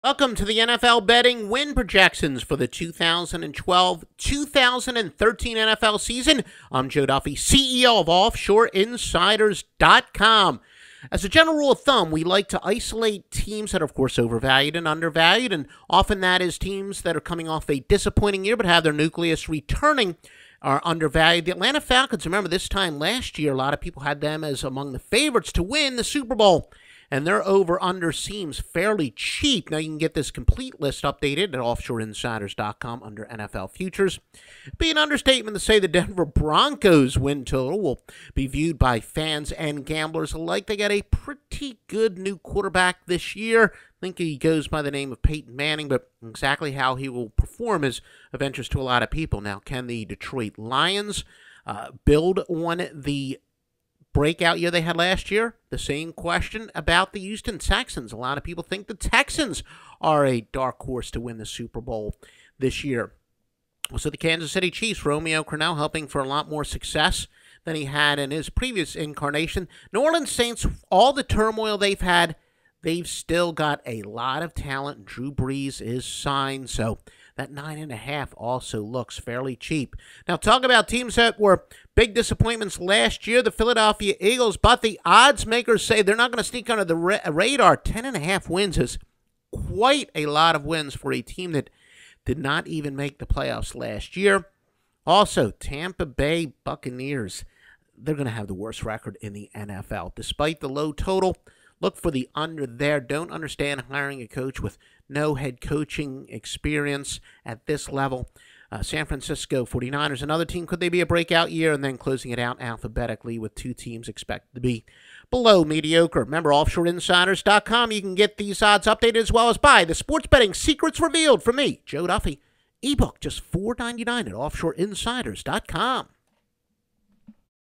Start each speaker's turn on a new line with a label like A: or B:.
A: Welcome to the NFL betting win projections for the 2012-2013 NFL season. I'm Joe Duffy, CEO of OffshoreInsiders.com. As a general rule of thumb, we like to isolate teams that are, of course, overvalued and undervalued, and often that is teams that are coming off a disappointing year but have their nucleus returning are undervalued. The Atlanta Falcons, remember this time last year, a lot of people had them as among the favorites to win the Super Bowl. And their over-under seems fairly cheap. Now, you can get this complete list updated at offshoreinsiders.com under NFL Futures. It'd be an understatement to say the Denver Broncos win total will be viewed by fans and gamblers alike. They got a pretty good new quarterback this year. I think he goes by the name of Peyton Manning, but exactly how he will perform is of interest to a lot of people. Now, can the Detroit Lions build on the breakout year they had last year? The same question about the Houston Texans. A lot of people think the Texans are a dark horse to win the Super Bowl this year. Also, the Kansas City Chiefs, Romeo Crennel, helping for a lot more success than he had in his previous incarnation. New Orleans Saints, all the turmoil they've had, they've still got a lot of talent. Drew Brees is signed, so that 9.5 also looks fairly cheap. Now, talk about teams that were big disappointments last year, the Philadelphia Eagles, but the odds makers say they're not going to sneak under the radar. 10.5 wins is quite a lot of wins for a team that did not even make the playoffs last year. Also, Tampa Bay Buccaneers, they're going to have the worst record in the NFL. Despite the low total, look for the under there. Don't understand hiring a coach with no head coaching experience at this level. San Francisco 49ers, another team. Could they be a breakout year? And then closing it out alphabetically with two teams expected to be below mediocre. Remember, offshoreinsiders.com. You can get these odds updated as well as buy the Sports Betting Secrets Revealed from me, Joe Duffy. Ebook just $4.99 at offshoreinsiders.com.